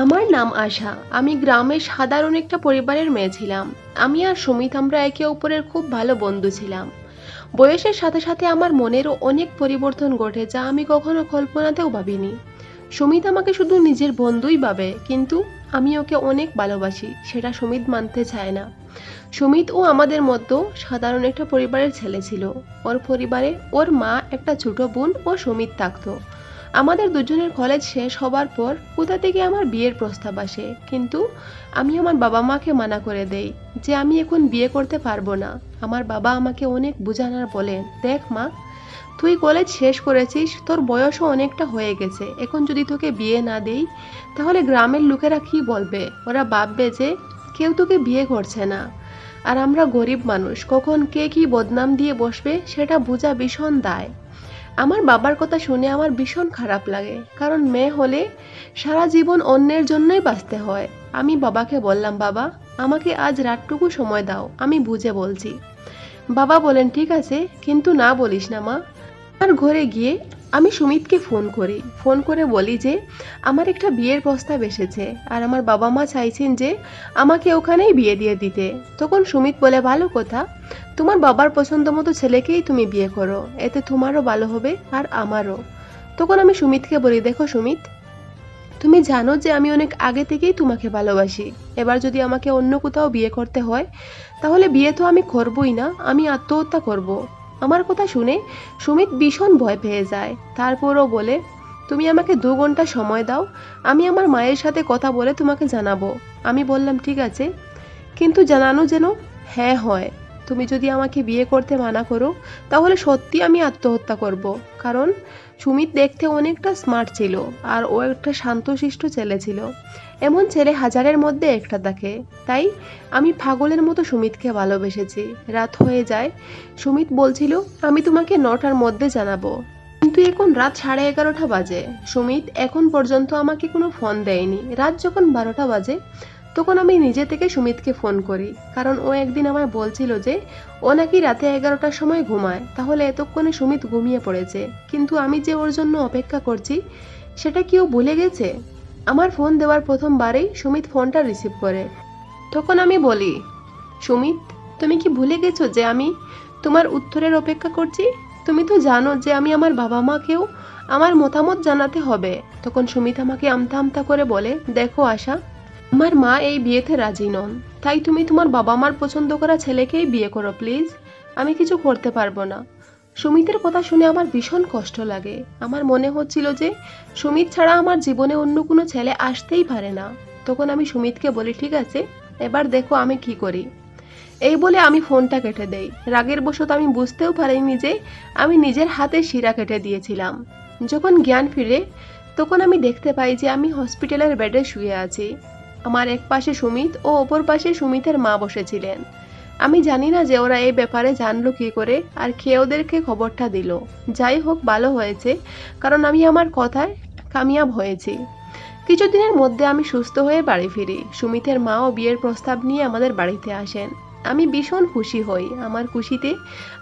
আমার নাম আশা। আমি গ্রামের সাধারণ একটা পরিবারের মেয়ে ছিলাম। আমি আর সুমিত আমরা একে অপরের খুব ভালো বন্ধু ছিলাম। বয়সের সাথে সাথে আমার মনেরও অনেক পরিবর্তন ঘটে যা আমি কখনো কল্পনাতেও ভাবিনি। সুমিত আমাকে শুধু নিজের বন্ধুই ভাবে, কিন্তু আমি ওকে অনেক ভালোবাসি, সেটা সুমিত মানতে চায় না। সুমিত ও আমাদের মতো সাধারণ একটা পরিবারের ছেলে ছিল। ওর পরিবারে ওর মা, একটা ছোট বোন ও সুমিত থাকতো। আমাদের দুজনের কলেজ শেষ হবার পর কোথা থেকে আমার বিয়ের প্রস্তাব আসে, কিন্তু আমি আমার বাবা মাকে মানা করে দেই যে আমি এখন বিয়ে করতে পারবো না। আমার বাবা আমাকে অনেক বোঝানোর বলেন, দেখ মা, তুই কলেজ শেষ করেছিস, তোর বয়সও অনেকটা হয়ে গেছে, এখন যদি তোকে বিয়ে না দেই তাহলে গ্রামের লোকেরা কি বলবে? ওরা ভাববে যে কেউ তোকে বিয়ে করছে না। আর আমরা গরিব মানুষ, কখন কে কি বদনাম দিয়ে বসবে সেটা বোঝা ভীষণ দায়। আমার বাবার কথা শুনে আমার ভীষণ খারাপ লাগে, কারণ মেয়ে হলে সারা জীবন অন্যের জন্যই বাঁচতে হয়। আমি বাবাকে বললাম, বাবা, আমাকে আজ রাতটুকু সময় দাও, আমি বুঝে বলছি। বাবা বলেন, ঠিক আছে, কিন্তু না বলিস না মা। আমার ঘরে গিয়ে আমি সুমিতকে ফোন করি, ফোন করে বলি যে আমার একটা বিয়ের প্রস্তাব এসেছে আর আমার বাবা মা চাইছেন যে আমাকে ওখানেই বিয়ে দিয়ে দিতে। তখন সুমিত বলে, ভালো কথা, তোমার বাবার পছন্দ মতো ছেলেকেই তুমি বিয়ে করো, এতে তোমারও ভালো হবে আর আমারও। তখন আমি সুমিতকে বলি, দেখো সুমিত, তুমি জানো যে আমি অনেক আগে থেকেই তোমাকে ভালোবাসি। এবার যদি আমাকে অন্য কোথাও বিয়ে করতে হয় তাহলে বিয়ে তো আমি করবই না, আমি আত্মহত্যা করব। আমার কথা শুনে সুমিত ভীষণ ভয় পেয়ে যায়। তারপরও বলে, তুমি আমাকে 2 ঘন্টা সময় দাও, আমি আমার মায়ের সাথে কথা বলে তোমাকে জানাবো। আমি বললাম, ঠিক আছে, কিন্তু জানানো যেন হ্যাঁ হয়। তুমি যদি আমাকে বিয়ে করতে মানা করো তাহলে সত্যি আমি আত্মহত্যা করব। কারণ সুমিত দেখতে অনেকটা স্মার্ট ছিল আর ও একটা শান্তশিষ্ট ছেলে ছিল। এমন ছেলে হাজারের মধ্যে একটা থাকে। তাই আমি পাগলের মতো সুমিতকে ভালোবেসেছি। রাত হয়ে যায়। সুমিত বলছিল, আমি তোমাকে 9টার মধ্যে জানাবো, কিন্তু এখন রাত 11:30 বাজে। সুমিত এখন পর্যন্ত আমাকে কোনো ফোন দেয়নি। রাত যখন 12টা বাজে তখন আমি নিজে থেকে সুমিতকে ফোন করি, কারণ ও একদিন আমায় বলছিল যে ও নাকি রাতে 11টার সময় ঘুমায়, তাহলে এতক্ষণে সুমিত ঘুমিয়ে পড়েছে। কিন্তু আমি যে ওর জন্য অপেক্ষা করছি সেটা কি ও ভুলে গেছে? আমার ফোন দেওয়ার প্রথমবারেই সুমিত ফোনটা রিসিভ করে। তখন আমি বলি, সুমিত, তুমি কি ভুলে গেছো যে আমি তোমার উত্তরের অপেক্ষা করছি? তুমি তো জানো যে আমি আমার বাবা মাকেও আমার মতামত জানাতে হবে। তখন সুমিত আমাকে আমতা আমতা করে বলে, দেখো আশা, আমার মা এই বিয়েতে রাজি নন, তাই তুমি তোমার বাবা মার পছন্দ করা ছেলেকেই বিয়ে করো প্লিজ। আমি কিছু করতে পারবো না। সুমিতের কথা শুনে আমার ভীষণ কষ্ট লাগে। আমার মনে হচ্ছিল যে সুমিত ছাড়া আমার জীবনে অন্য কোনো ছেলে আসতেই পারে না। তখন আমি সুমিতকে বলি, ঠিক আছে, এবার দেখো আমি কি করি। এই বলে আমি ফোনটা কেটে দেই। রাগের বশত আমি বুঝতেও পারিনি যে আমি নিজের হাতে শিরা কেটে দিয়েছিলাম। যখন জ্ঞান ফিরে তখন আমি দেখতে পাই যে আমি হসপিটালের বেডে শুয়ে আছি। আমার এক পাশে সুমিত ও অপর পাশে সুমিতের মা বসেছিলেন। আমি জানি না যে ওরা এই ব্যাপারে জানলো কি করে আর কে ওদেরকে খবরটা দিল। যাই হোক, ভালো হয়েছে, কারণ আমি আমার কথায় কামিয়াব হয়েছি। কিছুদিনের মধ্যে আমি সুস্থ হয়ে বাড়ি ফিরি। সুমিতের মাও বিয়ের প্রস্তাব নিয়ে আমাদের বাড়িতে আসেন। আমি ভীষণ খুশি হই। আমার খুশিতে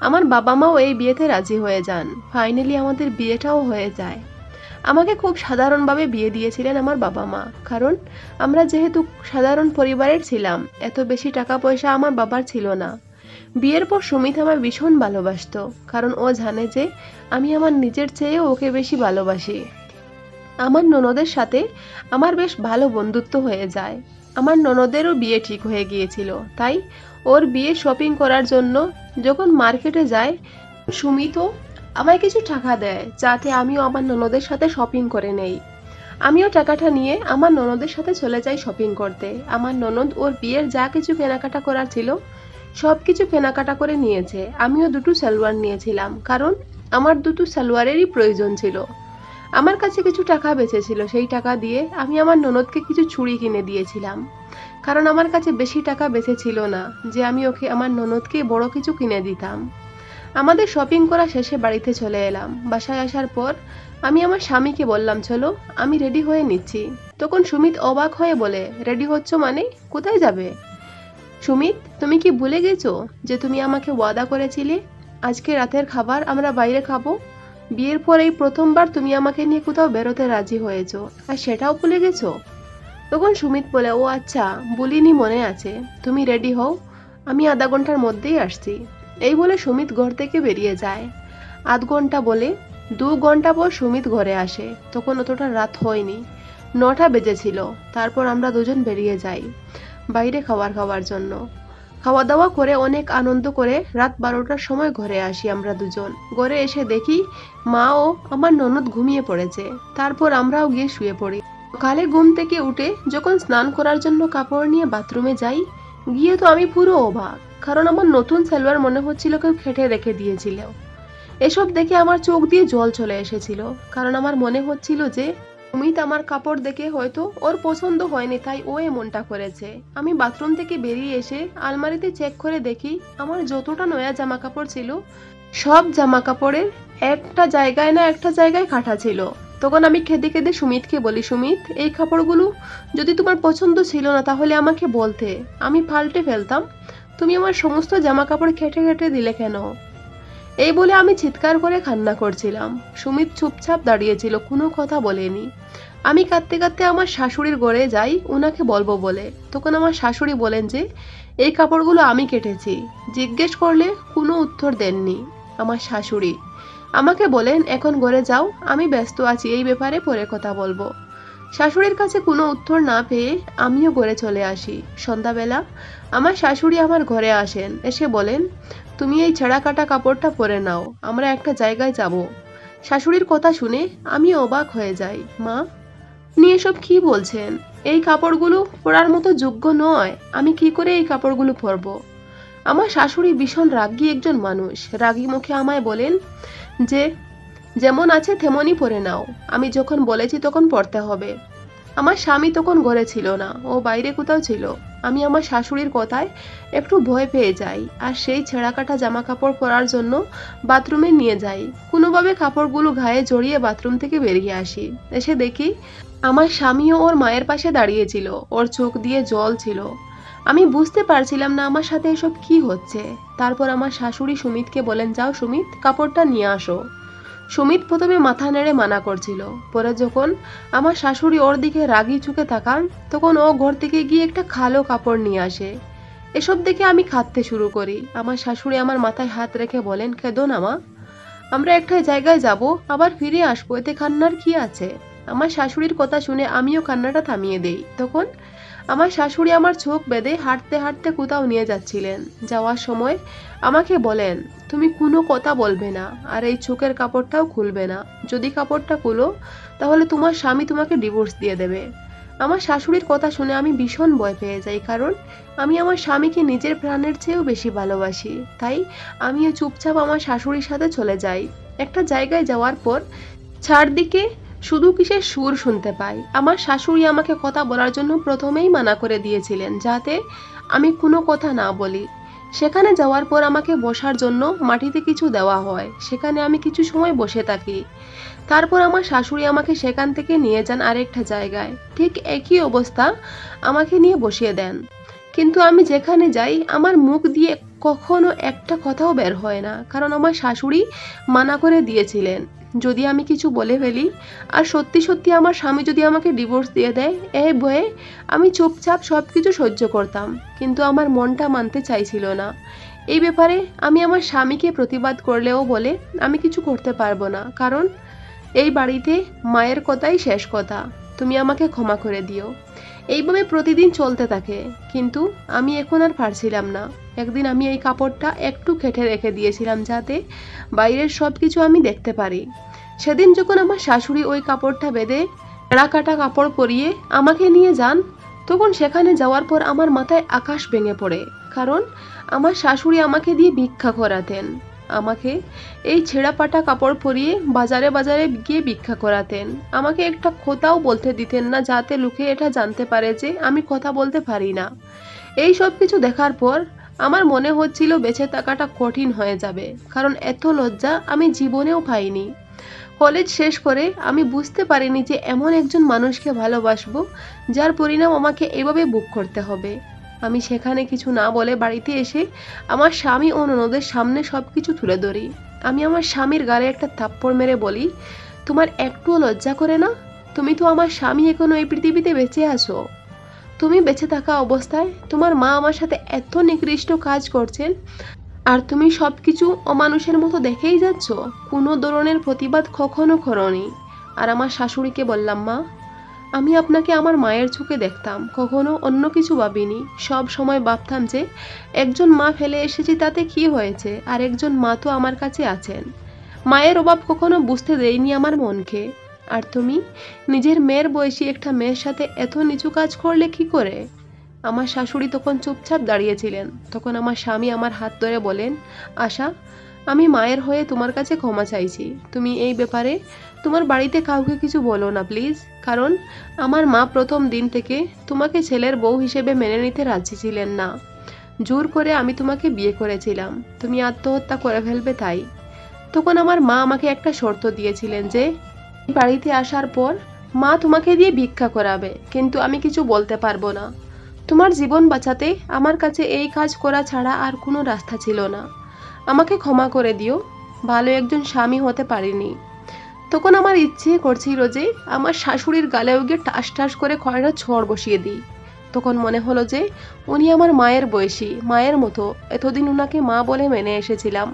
আমার বাবা মাও এই বিয়েতে রাজি হয়ে যান। ফাইনালি আমাদের বিয়েটাও হয়ে যায়। আমাকে খুব সাধারণভাবে বিয়ে দিয়েছিলেন আমার বাবা মা, কারণ আমরা যেহেতু সাধারণ পরিবারের ছিলাম, এত বেশি টাকা পয়সা আমার বাবার ছিল না। বিয়ের পর সুমিত আমায় ভীষণ ভালোবাসতো, কারণ ও জানে যে আমি আমার নিজের চেয়েও ওকে বেশি ভালোবাসি। আমার ননদের সাথে আমার বেশ ভালো বন্ধুত্ব হয়ে যায়। আমার ননদেরও বিয়ে ঠিক হয়ে গিয়েছিল, তাই ওর বিয়ে শপিং করার জন্য যখন মার্কেটে যায়, সুমিতও আমায় কিছু টাকা দেয় যাতে আমিও আমার ননদের সাথে শপিং করে নেই। আমিও টাকাটা নিয়ে আমার ননদের সাথে চলে যাই শপিং করতে। আমার ননদ ওর বিয়ের যা কিছু কেনাকাটা করার ছিল সব কিছু কেনাকাটা করে নিয়েছে। আমিও দুটো সালোয়ার নিয়েছিলাম, কারণ আমার দুটো সালোয়ারেরই প্রয়োজন ছিল। আমার কাছে কিছু টাকা বেঁচেছিল, সেই টাকা দিয়ে আমি আমার ননদকে কিছু চুড়ি কিনে দিয়েছিলাম, কারণ আমার কাছে বেশি টাকা বেঁচে ছিল না যে আমি ওকে আমার ননদকে বড় কিছু কিনে দিতাম। আমাদের শপিং করা শেষে বাড়িতে চলে এলাম। বাসায় আসার পর আমি আমার স্বামীকে বললাম, চলো, আমি রেডি হয়ে নিচ্ছি। তখন সুমিত অবাক হয়ে বলে, রেডি হচ্ছ মানে? কোথায় যাবে? সুমিত, তুমি কি ভুলে গেছো যে তুমি আমাকে ওয়াদা করেছিলে আজকে রাতের খাবার আমরা বাইরে খাবো? বিয়ের পর এই প্রথমবার তুমি আমাকে নিয়ে কোথাও বেরোতে রাজি হয়েছো, আর সেটাও ভুলে গেছো? তখন সুমিত বলে, ও আচ্ছা, বলিনি, মনে আছে। তুমি রেডি হও, আমি আধা ঘন্টার মধ্যেই আসছি। এই বলে সুমিত ঘর থেকে বেরিয়ে যায়। আধ ঘন্টা বলে 2 ঘন্টা পর সুমিত ঘরে আসে। তখন অতটা রাত হয়নি, 9টা বেজেছিল। তারপর আমরা দুজন বেরিয়ে যাই বাইরে খাওয়ার জন্য। খাওয়া দাওয়া করে অনেক আনন্দ করে রাত 12টার সময় ঘরে আসি আমরা দুজন। ঘরে এসে দেখি মা ও আমার ননদ ঘুমিয়ে পড়েছে। তারপর আমরাও গিয়ে শুয়ে পড়ি। সকালে ঘুম থেকে উঠে যখন স্নান করার জন্য কাপড় নিয়ে বাথরুমে যাই, গিয়ে তো আমি পুরো অবাক, কারণ আমার নতুন সালোয়ার মনে হচ্ছিল কেউ কেটে রেখে দিয়েছিল। এসব দেখে আমার চোখ দিয়ে জল চলে এসেছিল, কারণ আমার মনে হচ্ছিল যে সুমিত আমার কাপড় দেখে হয়তো ওর পছন্দ হয়নি, তাই ও এমনটা করেছে। আমি বাথরুম থেকে বেরিয়ে এসে আলমারিতে চেক করে দেখি আমার যতটা নয়া জামা কাপড় ছিল সব জামা কাপড়ের একটা জায়গায় না একটা জায়গায় কাটা ছিল। তখন আমি কেঁদে কেঁদে সুমিতকে বলি, সুমিত, এই কাপড়গুলো যদি তোমার পছন্দ ছিল না তাহলে আমাকে বলতে, আমি পাল্টে ফেলতাম। তুমি আমার সমস্ত জামা কাপড় কেটে কেটে দিলে কেন? এই বলে আমি চিৎকার করে কান্না করছিলাম। সুমিত চুপচাপ দাঁড়িয়েছিল, কোনো কথা বলেনি। আমি কাঁদতে কাঁদতে আমার শাশুড়ির ঘরে যাই ওনাকে বলবো বলে। তখন আমার শাশুড়ি বলেন যে এই কাপড়গুলো আমি কেটেছি। জিজ্ঞেস করলে কোনো উত্তর দেননি আমার শাশুড়ি। আমাকে বলেন, এখন ঘরে যাও, আমি ব্যস্ত আছি, এই ব্যাপারে পরে কথা বলবো। শাশুড়ির কাছে কোনো উত্তর না পেয়ে আমিও ঘরে চলে আসি। সন্ধ্যাবেলা আমার শাশুড়ি আমার ঘরে আসেন, এসে বলেন, তুমি এই ছেঁড়া কাটা কাপড়টা পরে নাও, আমরা একটা জায়গায় যাব। শাশুড়ির কথা শুনে আমি অবাক হয়ে যাই। মা, আপনি এসব কি বলছেন? এই কাপড়গুলো পরার মতো যোগ্য নয়, আমি কি করে এই কাপড়গুলো পরবো? আমার শাশুড়ি ভীষণ রাগী একজন মানুষ। রাগী মুখে আমায় বলেন যে যেমন আছে তেমনই পরে নাও, আমি যখন বলেছি তখন পড়তে হবে। আমার স্বামী তখন ঘরে ছিল না, ও বাইরে কোথাও ছিল। আমি আমার শাশুড়ির কথায় একটু ভয় পেয়ে যাই, আর সেই ছেঁড়া কাটা জামা কাপড় পরার জন্য বাথরুমে নিয়ে যাই। কোনোভাবে কাপড়গুলো গায়ে জড়িয়ে বাথরুম থেকে বেরিয়ে আসি। এসে দেখি আমার স্বামীও ওর মায়ের পাশে দাঁড়িয়েছিল, ওর চোখ দিয়ে জল ছিল। আমি বুঝতে পারছিলাম না আমার সাথে এসব কি হচ্ছে। তারপর আমার শাশুড়ি সুমিতকে বলেন, যাও সুমিত, কাপড়টা নিয়ে আসো। সুমিত প্রথমে মাথা নেড়ে মানা করছিল। পরে যখন আমার শাশুড়ি ওর দিকে রাগি চোখে তাকান, তখন ও ঘর থেকে গিয়ে একটা কালো কাপড় নিয়ে আসে। এসব দেখে আমি কাঁদতে শুরু করি। আমার শাশুড়ি আমার মাথায় হাত রেখে বলেন, কেঁদো না মা, আমরা একটা জায়গায় যাব, আবার ফিরে আসবো, এতে কান্নার কি আছে? আমার শাশুড়ির কথা শুনে আমিও কান্নাটা থামিয়ে দেই। তখন আমার শাশুড়ি আমার চোখ বেঁধে হাঁটতে হাঁটতে কোথাও নিয়ে যাচ্ছিলেন। যাওয়ার সময় আমাকে বলেন, তুমি কোনো কথা বলবে না, আর এই চোখের কাপড়টাও খুলবে না। যদি কাপড়টা খুলো তাহলে তোমার স্বামী তোমাকে ডিভোর্স দিয়ে দেবে। আমার শাশুড়ির কথা শুনে আমি ভীষণ ভয় পেয়ে যাই, কারণ আমি আমার স্বামীকে নিজের প্রাণের চেয়েও বেশি ভালোবাসি। তাই আমিও চুপচাপ আমার শাশুড়ির সাথে চলে যাই। একটা জায়গায় যাওয়ার পর চারদিকে শুধু কিসের সুর শুনতে পাই। আমার শাশুড়ি আমাকে কথা বলার জন্য প্রথমেই মানা করে দিয়েছিলেন, যাতে আমি কোনো কথা না বলি। সেখানে যাওয়ার পর আমাকে বসার জন্য মাটিতে কিছু দেওয়া হয়, সেখানে আমি কিছু সময় বসে থাকি। তারপর আমার শাশুড়ি আমাকে সেখান থেকে নিয়ে যান আরেকটা জায়গায়, ঠিক একই অবস্থা, আমাকে নিয়ে বসিয়ে দেন। কিন্তু আমি যেখানে যাই আমার মুখ দিয়ে কখনো একটা কথাও বের হয় না, কারণ আমার শাশুড়ি মানা করে দিয়েছিলেন যদি আমি কিছু বলে ফেলি আর সত্যি সত্যি আমার স্বামী যদি আমাকে ডিভোর্স দিয়ে দেয়, এই ভয়ে আমি চুপচাপ সবকিছু সহ্য করতাম। কিন্তু আমার মনটা মানতে চাইছিল না। এই ব্যাপারে আমি আমার স্বামীকে প্রতিবাদ করলেও বলে আমি কিছু করতে পারবো না, কারণ এই বাড়িতে মায়ের কথাই শেষ কথা, তুমি আমাকে ক্ষমা করে দিও। এইভাবে প্রতিদিন চলতে থাকে, কিন্তু আমি এখন আর পারছিলাম না। একদিন আমি এই কাপড়টা একটু কেটে রেখে দিয়েছিলাম, যাতে বাইরের সব কিছু আমি দেখতে পারি। সেদিন যখন আমার শাশুড়ি ওই কাপড়টা বেঁধে টেরা কাটা কাপড় পরিয়ে আমাকে নিয়ে যান, তখন সেখানে যাওয়ার পর আমার মাথায় আকাশ ভেঙে পড়ে, কারণ আমার শাশুড়ি আমাকে দিয়ে ভিক্ষা করাতেন। আমাকে এই ছেঁড়া পাটা কাপড় পরিয়ে বাজারে বাজারে গিয়ে ভিক্ষা করাতেন। আমাকে একটা কথাও বলতে দিতেন না, যাতে লোকে এটা জানতে পারে যে আমি কথা বলতে পারি না। এই সব কিছু দেখার পর আমার মনে হচ্ছিল বেঁচে থাকাটা কঠিন হয়ে যাবে, কারণ এত লজ্জা আমি জীবনেও পাইনি। কলেজ শেষ করে আমি বুঝতে পারিনি যে এমন একজন মানুষকে ভালোবাসবো যার পরিণাম আমাকে এভাবে ভোগ করতে হবে। আমি সেখানে কিছু না বলে বাড়িতে এসে আমার স্বামী ও ননদের সামনে সবকিছু তুলে ধরি। আমি আমার স্বামীর গালে একটা থাপ্পড় মেরে বলি, তোমার একটুও লজ্জা করে না? তুমি তো আমার স্বামী, এখনো এই পৃথিবীতে বেঁচে আছো। তুমি বেঁচে থাকা অবস্থায় তোমার মা আমার সাথে এত নিকৃষ্ট কাজ করছেন, আর তুমি সবকিছু অমানুষের মতো দেখেই যাচ্ছ, কোনো ধরনের প্রতিবাদ কখনো করোনি। আর আমার শাশুড়িকে বললাম, মা, আমি আপনাকে আমার মায়ের চোখে দেখতাম, কখনো অন্য কিছু ভাবিনি। সব সময় ভাবতাম যে একজন মা ফেলে এসেছি তাতে কি হয়েছে, আর একজন মা তো আমার কাছে আছেন। মায়ের অভাব কখনো বুঝতে দেয়নি আমার মনকে। আর তুমি নিজের মেয়ের বয়সী একটা মেয়ের সাথে এত নিচু কাজ করলে কি করে? আমার শাশুড়ি তখন চুপচাপ দাঁড়িয়েছিলেন। তখন আমার স্বামী আমার হাত ধরে বলেন, আশা, আমি মায়ের হয়ে তোমার কাছে ক্ষমা চাইছি। তুমি এই ব্যাপারে তোমার বাড়িতে কাউকে কিছু বলো না প্লিজ, কারণ আমার মা প্রথম দিন থেকে তোমাকে ছেলের বউ হিসেবে মেনে নিতে রাজি ছিলেন না। জোর করে আমি তোমাকে বিয়ে করেছিলাম, তুমি আত্মহত্যা করে ফেলবে তাই। তখন আমার মা আমাকে একটা শর্ত দিয়েছিলেন যে বাড়িতে আসার পর মা তোমাকে দিয়ে ভিক্ষা করাবে, কিন্তু আমি কিছু বলতে পারবো না। তোমার জীবন বাঁচাতে আমার কাছে এই কাজ করা ছাড়া আর কোনো রাস্তা ছিল না। আমাকে ক্ষমা করে দিও, ভালো একজন স্বামী হতে পারিনি। তখন আমার ইচ্ছে করছিল যে আমার শাশুড়ির গালে গিয়ে টাস টাস করে কয়টা ছড় বসিয়ে দিই। তখন মনে হলো যে উনি আমার মায়ের বয়সী, মায়ের মতো। এতদিন ওনাকে মা বলে মেনে এসেছিলাম,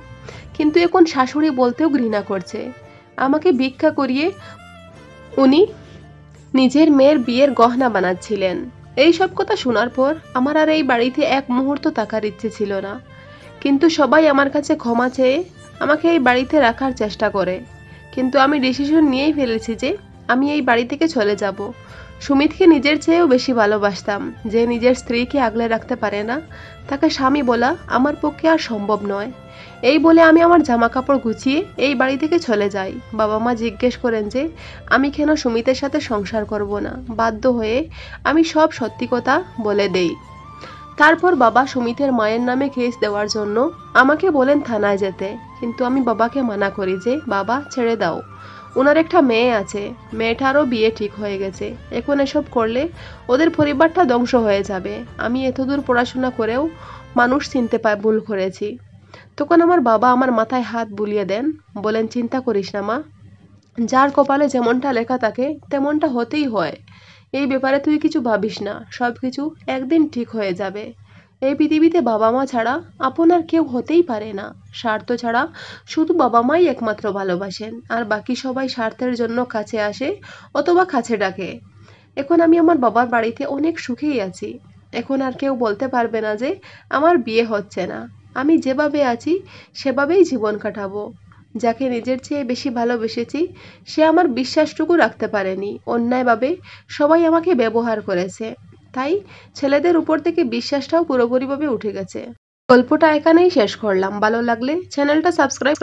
কিন্তু এখন শাশুড়ি বলতেও ঘৃণা করছে। আমাকে ভিক্ষা করিয়ে উনি নিজের মেয়ের বিয়ের গহনা বানাচ্ছিলেন। এই সব কথা শোনার পর আমার আর এই বাড়িতে এক মুহূর্ত থাকার ইচ্ছে ছিল না। কিন্তু সবাই আমার কাছে ক্ষমা চেয়ে আমাকে এই বাড়িতে রাখার চেষ্টা করে। কিন্তু আমি ডিসিশন নিয়েই ফেলেছি যে আমি এই বাড়ি থেকে চলে যাব। সুমিতকে নিজের চেয়েও বেশি ভালোবাসতাম। যে নিজের স্ত্রীকে আগলে রাখতে পারে না, তাকে স্বামী বলা আমার পক্ষে আর সম্ভব নয়। এই বলে আমি আমার জামা কাপড় গুছিয়ে এই বাড়ি থেকে চলে যাই। বাবা মা জিজ্ঞেস করেন যে আমি কেন সুমিতের সাথে সংসার করব না। বাধ্য হয়ে আমি সব সত্যি কথা বলে দেই। তারপর বাবা সুমিতের মায়ের নামে কেস দেওয়ার জন্য আমাকে বলেন থানায় যেতে, কিন্তু আমি বাবাকে মানা করি যে বাবা, ছেড়ে দাও, ওনার একটা মেয়ে আছে, মেয়েটারও বিয়ে ঠিক হয়ে গেছে। এখন এসব করলে ওদের পরিবারটা ধ্বংস হয়ে যাবে। আমি এতদূর পড়াশোনা করেও মানুষ চিনতে ভুল করেছি। তখন আমার বাবা আমার মাথায় হাত বুলিয়ে দেন, বলেন, চিন্তা করিস না মা, যার কপালে যেমনটা লেখা থাকে তেমনটা হতেই হয়। এই ব্যাপারে তুই কিছু ভাবিস না, সব কিছু একদিন ঠিক হয়ে যাবে। এই পৃথিবীতে বাবা মা ছাড়া আপন আর কেউ হতেই পারে না। স্বার্থ ছাড়া শুধু বাবা মাই একমাত্র ভালোবাসেন, আর বাকি সবাই স্বার্থের জন্য কাছে আসে অথবা কাছে ডাকে। এখন আমি আমার বাবার বাড়িতে অনেক সুখেই আছি। এখন আর কেউ বলতে পারবে না যে আমার বিয়ে হচ্ছে না। আমি যেভাবে আছি সেভাবেই জীবন কাটাবো। যাকে নিজের চেয়ে বেশি ভালোবেসেছি সে আমার বিশ্বাসটুকু রাখতে পারেনি। অন্যায়ভাবে সবাই আমাকে ব্যবহার করেছে, তাই ছেলেদের উপর থেকে বিশ্বাসটাও পুরোপুরিভাবে উঠে গেছে। গল্পটা এখানেই শেষ করলাম। ভালো লাগলে চ্যানেলটা সাবস্ক্রাইব